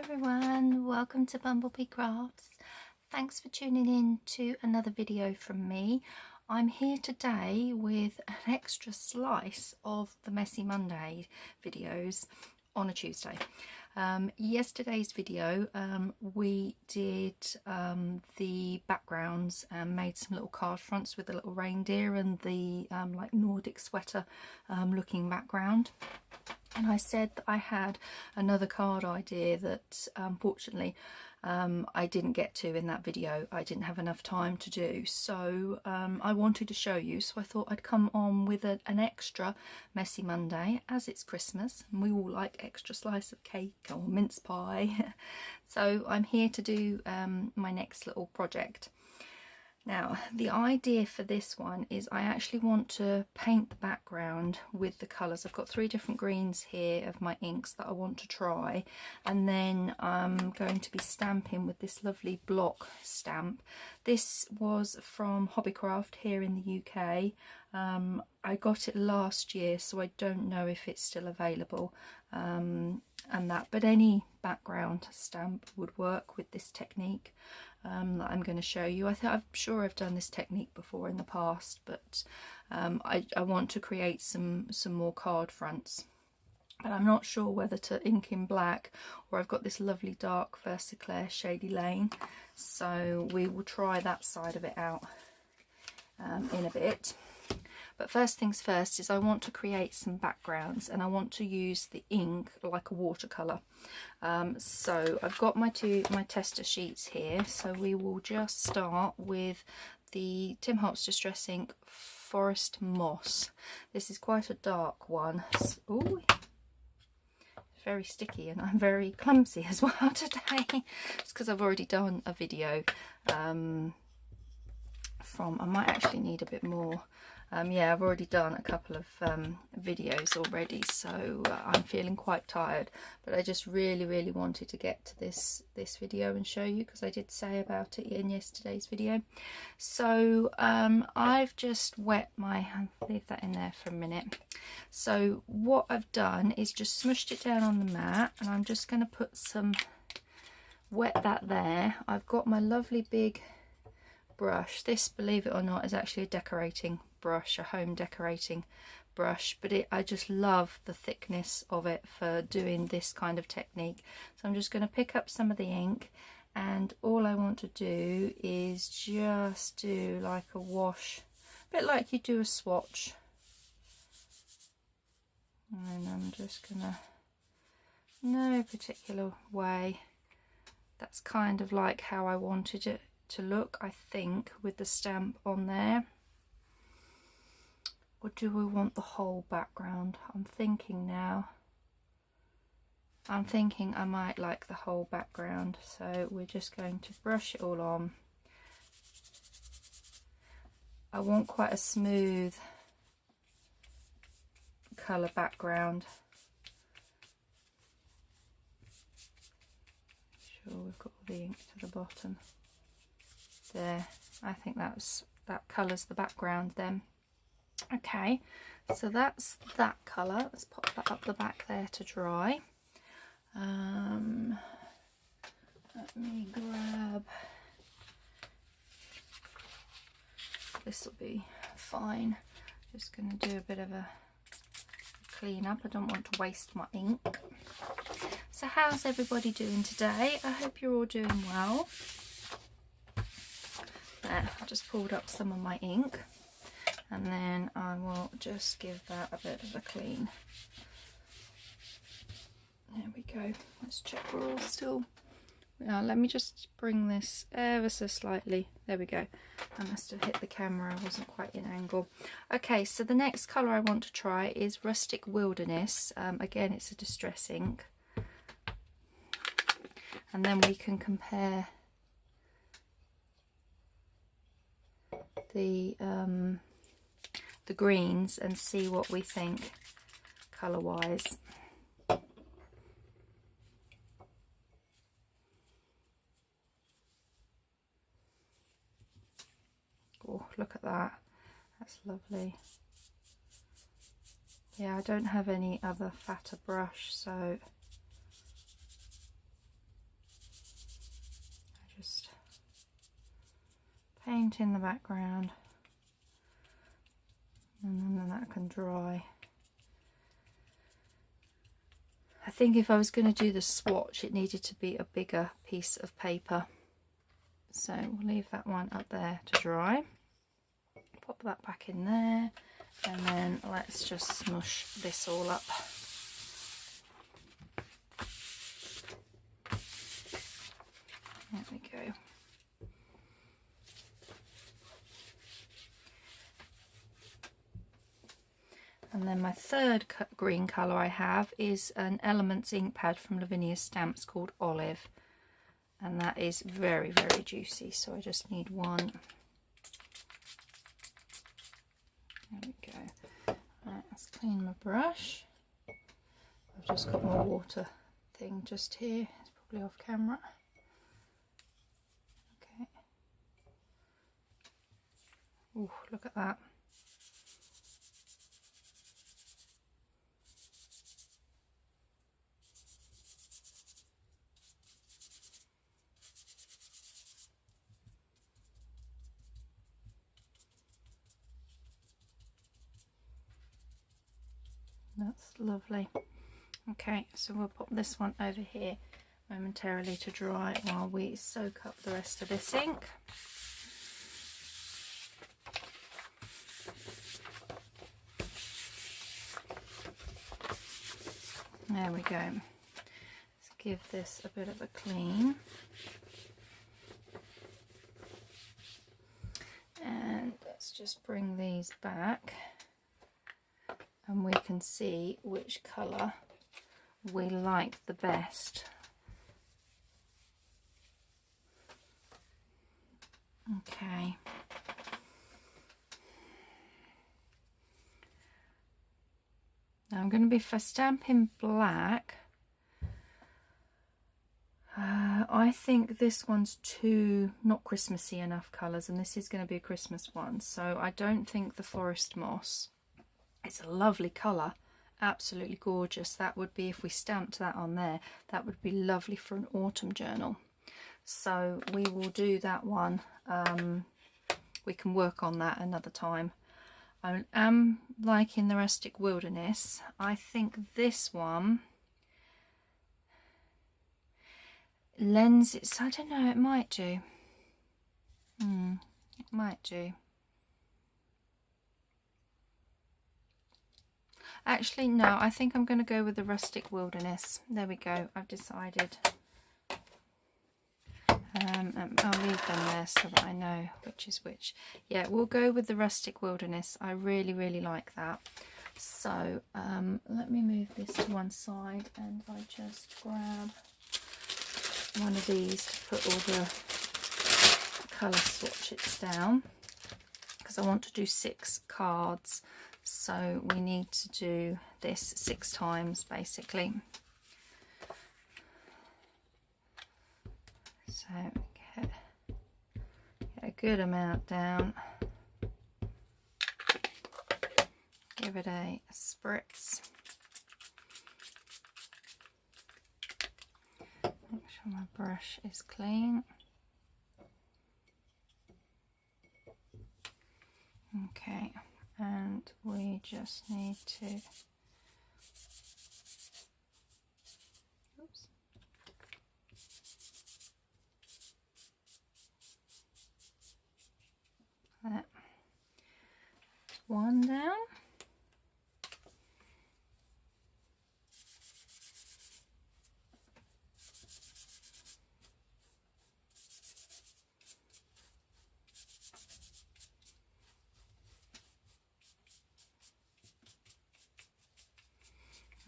everyone, welcome to BumbleBeeCrafts. Thanks for tuning in to another video from me. I'm here today with an extra slice of the Messy Monday videos on a Tuesday. Yesterday's video we did the backgrounds and made some little card fronts with the little reindeer and the like Nordic sweater looking background. And I said that I had another card idea that unfortunately I didn't get to in that video. I didn't have enough time to do, so I wanted to show you, so I thought I'd come on with an extra Messy Monday, as it's Christmas and we all like extra slice of cake or mince pie. So I'm here to do my next little project. Now, the idea for this one is I actually want to paint the background with the colours. I've got 3 different greens here of my inks that I want to try, and then I'm going to be stamping with this lovely block stamp. This was from Hobbycraft here in the UK. I got it last year, so I don't know if it's still available but any background stamp would work with this technique that I'm going to show you. I'm sure I've done this technique before in the past, but I want to create some more card fronts, but I'm not sure whether to ink in black or I've got this lovely dark Versaclair Shady Lane, so we will try that side of it out in a bit. But first things first is I want to create some backgrounds, and I want to use the ink like a watercolour. So I've got my tester sheets here, so we will just start with the Tim Holtz Distress Ink Forest Moss. This is quite a dark one. Ooh, it's very sticky and I'm very clumsy as well today. It's because I've already done a video I might actually need a bit more. Yeah, I've already done a couple of videos already, so I'm feeling quite tired, but I just really wanted to get to this video and show you, because I did say about it in yesterday's video. So I've just wet my, I'll leave that in there for a minute. So what I've done is just smushed it down on the mat, and I'm just going to put some, wet that there. I've got my lovely big brush. This, believe it or not, is actually a decorating brush, a home decorating brush, but I just love the thickness of it for doing this kind of technique. So I'm just going to pick up some of the ink, and all I want to do is just do like a wash, a bit like you do a swatch, and I'm just gonna, no particular way, that's kind of like how I wanted it to look, I think, with the stamp on there. Or do we want the whole background? I'm thinking now. I'm thinking I might like the whole background, so we're just going to brush it all on. I want quite a smooth colour background. Sure, we've got all the ink to the bottom. There, I think that colours the background then. Okay, so that's that colour. Let's pop that up the back there to dry. Let me grab, this will be fine. Just going to do a bit of a clean up. I don't want to waste my ink. So how's everybody doing today? I hope you're all doing well. There, I just pulled up some of my ink, and then I will just give that a bit of a clean. There we go. Let's check we're all still. Now let me just bring this ever so slightly. There we go. I must have hit the camera, I wasn't quite in angle. Okay, so the next colour I want to try is Rustic Wilderness. Again, it's a distress ink, and then we can compare the greens and see what we think colour wise. Oh, look at that, that's lovely. Yeah, I don't have any other fatter brush, so paint in the background, and then that can dry. I think if I was going to do the swatch, it needed to be a bigger piece of paper. So we'll leave that one up there to dry. Pop that back in there, and then let's just smush this all up. There we go. And then my third green colour I have is an Elements ink pad from Lavinia's Stamps called Olive. And that is very, very juicy. So I just need one. There we go. Right, let's clean my brush. I've just got my water thing just here. It's probably off camera. Okay. Ooh, look at that. That's lovely. Okay, so we'll pop this one over here momentarily to dry while we soak up the rest of this ink. There we go. Let's give this a bit of a clean. And let's just bring these back, and we can see which colour we like the best. Okay. Now I'm going to be for stamping black. I think this one's too not Christmassy enough colours, and this is going to be a Christmas one, so I don't think the Forest Moss. It's a lovely colour, absolutely gorgeous. That would be, if we stamped that on there, that would be lovely for an autumn journal. So we will do that one. We can work on that another time. I am liking the Rustic Wilderness. I think this one lends its, I don't know, it might do. It might do. Actually, no, I think I'm going to go with the Rustic Wilderness. There we go, I've decided. I'll leave them there so that I know which is which. Yeah, we'll go with the Rustic Wilderness. I really, really like that. So let me move this to one side, and I just grab one of these to put all the colour swatches down, because I want to do 6 cards. So we need to do this 6 times basically. So get a good amount down. Give it a spritz. Make sure my brush is clean. Okay, and we just need to, oops. That one down.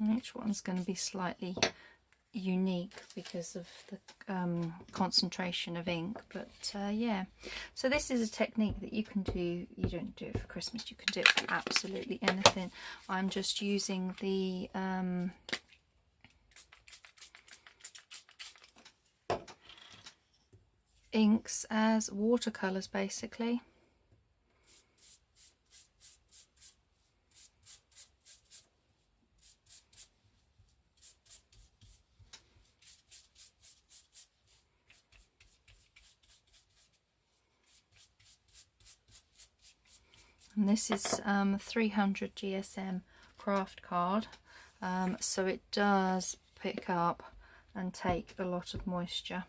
And each one's going to be slightly unique because of the concentration of ink, but yeah, so this is a technique that you can do. You don't do it for Christmas, you can do it for absolutely anything. I'm just using the inks as watercolors basically. And this is 300 GSM craft card, so it does pick up and take a lot of moisture.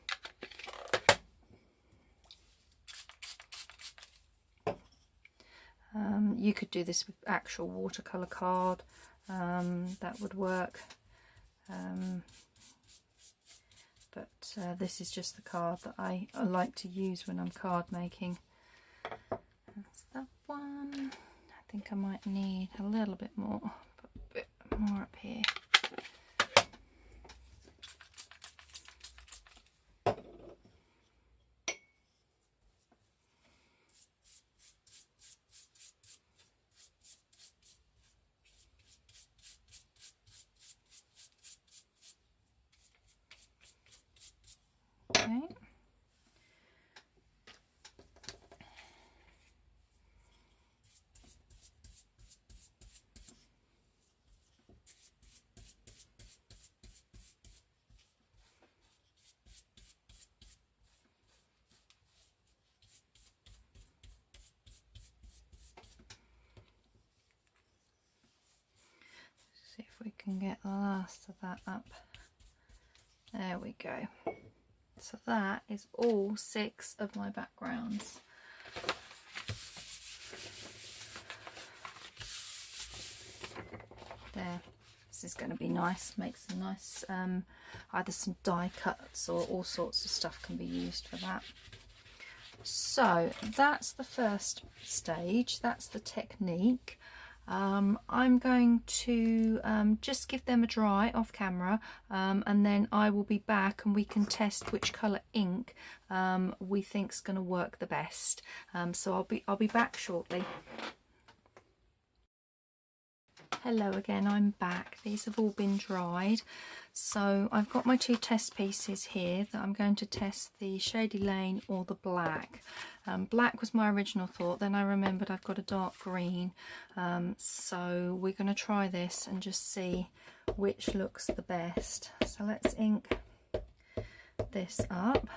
You could do this with actual watercolour card, that would work, but this is just the card that I like to use when I'm card making. That's that one. I think I might need a little bit more, put a bit more up here. Okay. See if we can get the last of that up. There we go. So that is all 6 of my backgrounds. There. This is going to be nice. Make some nice, either some die cuts or all sorts of stuff can be used for that. So that's the first stage. That's the technique. I'm going to just give them a dry off camera, and then I will be back and we can test which colour ink we think's going to work the best. So I'll be back shortly. Hello again, I'm back. These have all been dried. So I've got my 2 test pieces here that I'm going to test the Shady Lane or the black. Black was my original thought, then I remembered I've got a dark green. So we're going to try this and just see which looks the best. So let's ink this up.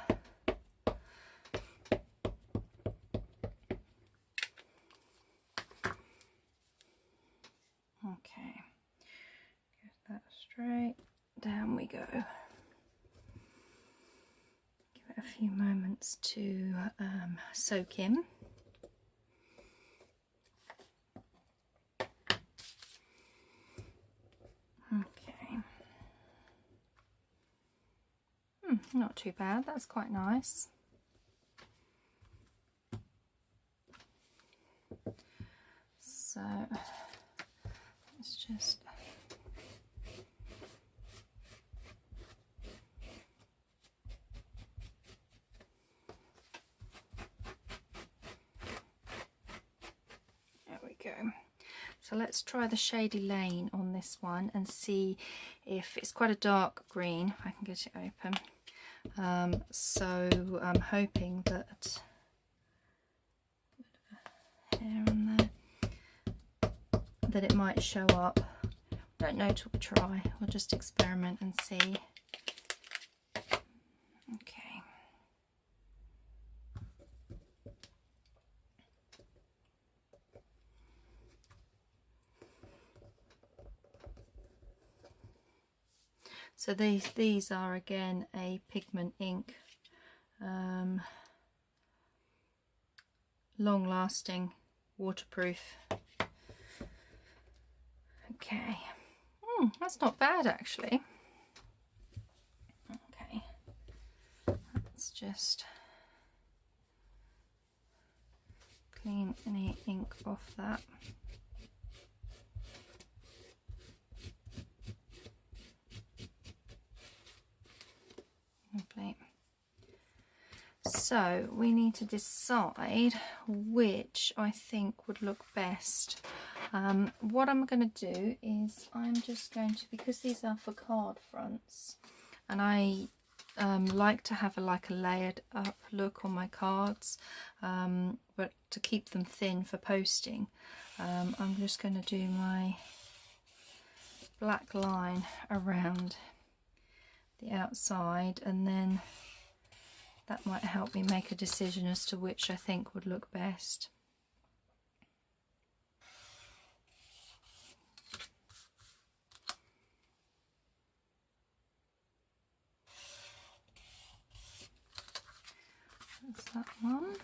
Okay, get that straight. Down we go. Give it a few moments to soak in. Okay. Not too bad. That's quite nice. So let's just go. So let's try the Shady Lane on this one and see if it's quite a dark green, if I can get it open. So I'm hoping that hair on there, that it might show up. Don't know till we try. We'll just experiment and see. Okay. So these are again a pigment ink, long lasting, waterproof. Okay, that's not bad actually. Okay, let's just clean any ink off that. Lovely. So we need to decide which I think would look best. What I'm going to do is I'm just going to, because these are for card fronts, and I like to have a layered up look on my cards, but to keep them thin for posting, I'm just going to do my black line around the outside, and then that might help me make a decision as to which I think would look best. that one.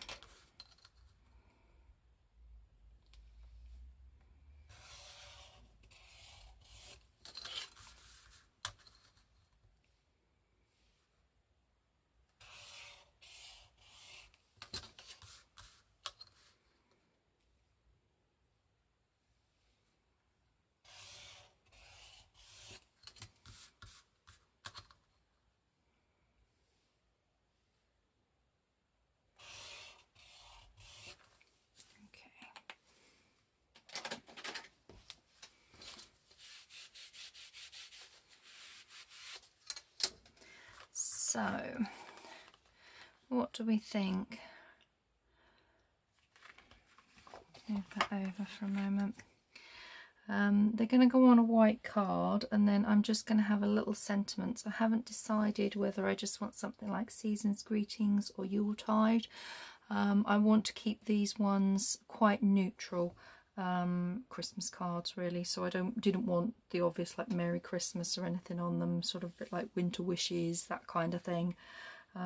So, what do we think? Move that over for a moment. They're going to go on a white card, and then I'm just going to have a little sentiment. I haven't decided whether I just want something like Season's Greetings or Yuletide. I want to keep these ones quite neutral. Christmas cards really, so I didn't want the obvious like Merry Christmas or anything on them, sort of a bit like Winter Wishes, that kind of thing. But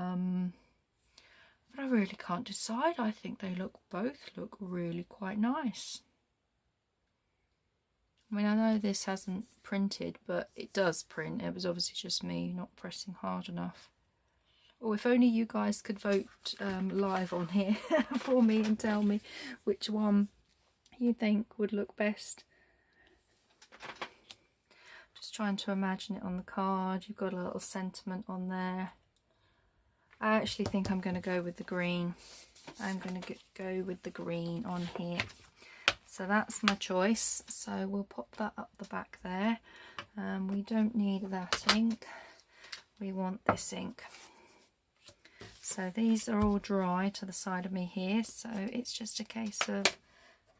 I really can't decide. I think they both look really quite nice. I mean, I know this hasn't printed, but it does print. It was obviously just me not pressing hard enough. Oh, if only you guys could vote live on here for me and tell me which one you think would look best. Just trying to imagine it on the card. You've got a little sentiment on there. I actually think I'm going to go with the green. I'm going to go with the green on here. So that's my choice. So we'll pop that up the back there. We don't need that ink. We want this ink. So these are all dry to the side of me here. So it's just a case of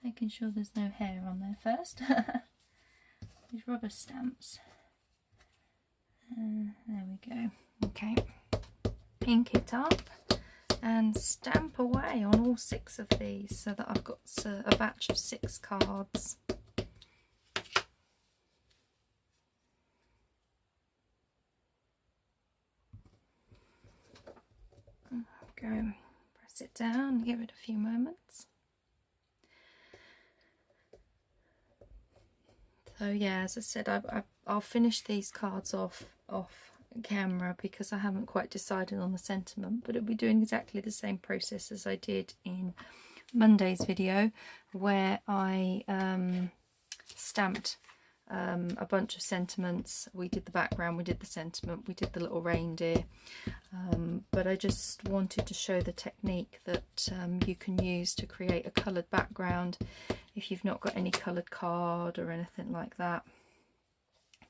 making sure there's no hair on there first. These rubber stamps. There we go. Okay. Ink it up and stamp away on all 6 of these so that I've got a batch of 6 cards. Go, press it down, give it a few moments. So yeah, as I said, I'll finish these cards off camera because I haven't quite decided on the sentiment, but it'll be doing exactly the same process as I did in Monday's video, where I stamped a bunch of sentiments. We did the background, we did the sentiment, we did the little reindeer, but I just wanted to show the technique that you can use to create a coloured background if you've not got any coloured card or anything like that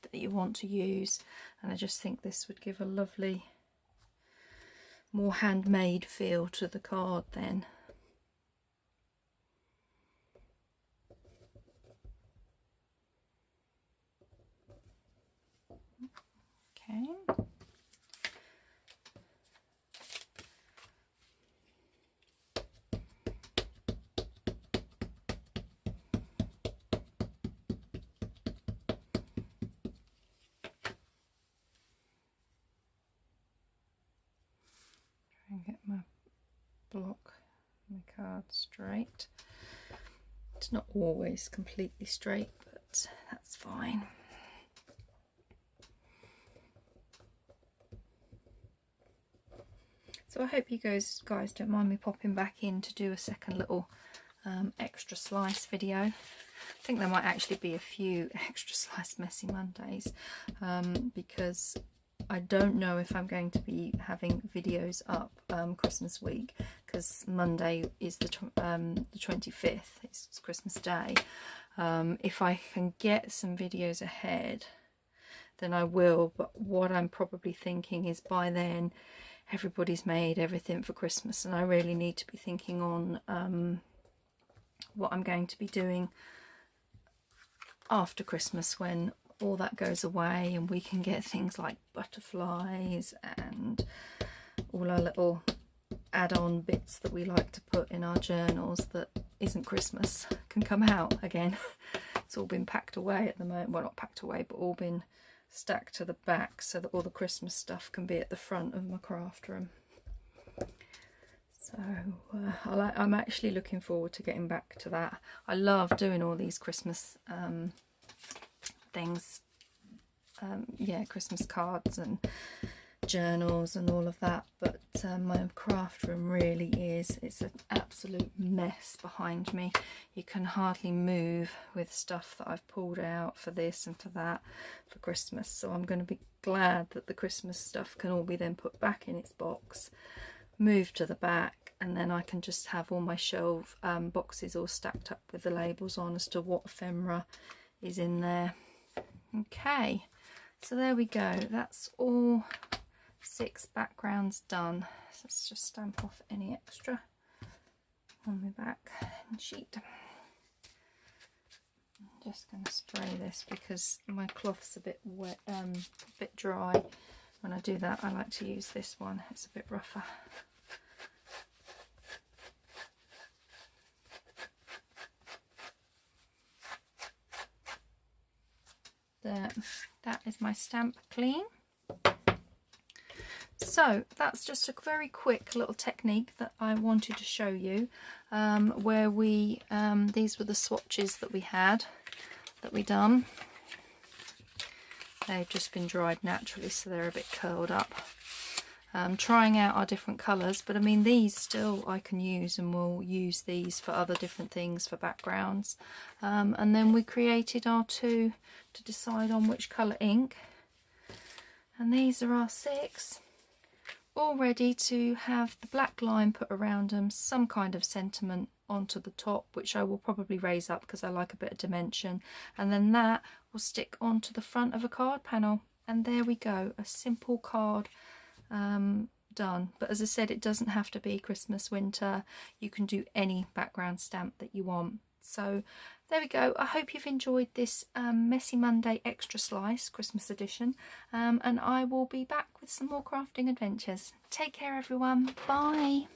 that you want to use. And I just think this would give a lovely, more handmade feel to the card then. Okay. And get my block, my card straight. It's not always completely straight, but that's fine. So I hope you guys don't mind me popping back in to do a second little extra slice video. I think there might actually be a few extra slice Messy Mondays because I don't know if I'm going to be having videos up Christmas week, because Monday is the 25th, it's Christmas Day. If I can get some videos ahead, then I will, but what I'm probably thinking is by then everybody's made everything for Christmas, and I really need to be thinking on what I'm going to be doing after Christmas, when all that goes away and we can get things like butterflies and all our little add-on bits that we like to put in our journals that isn't Christmas can come out again. It's all been packed away at the moment, well, not packed away, but all been stacked to the back so that all the Christmas stuff can be at the front of my craft room. So So I'm actually looking forward to getting back to that. I love doing all these Christmas things, yeah, Christmas cards and journals and all of that, but my craft room really is, it's an absolute mess behind me. You can hardly move with stuff that I've pulled out for this and for that for Christmas, so I'm going to be glad that the Christmas stuff can all be then put back in its box, moved to the back, and then I can just have all my shelf boxes all stacked up with the labels on as to what ephemera is in there. Okay, so there we go, that's all 6 backgrounds done. So let's just stamp off any extra on my back sheet. I'm just going to spray this because my cloth's a bit wet, a bit dry. When I do that, I like to use this one, it's a bit rougher. There, that is my stamp clean. So that's just a very quick little technique that I wanted to show you, where we these were the swatches that we had that we done. They've just been dried naturally, so they're a bit curled up. Trying out our different colours, but I mean these still I can use, and we'll use these for other different things for backgrounds. And then we created our 2 to decide on which colour ink, and these are our 6. All ready to have the black line put around them, some kind of sentiment onto the top, which I will probably raise up because I like a bit of dimension, and then that will stick onto the front of a card panel, and there we go, a simple card done. But as I said, it doesn't have to be Christmas, winter, you can do any background stamp that you want. So there we go. I hope you've enjoyed this Messy Monday Extra Slice Christmas edition, and I will be back with some more crafting adventures. Take care everyone, bye.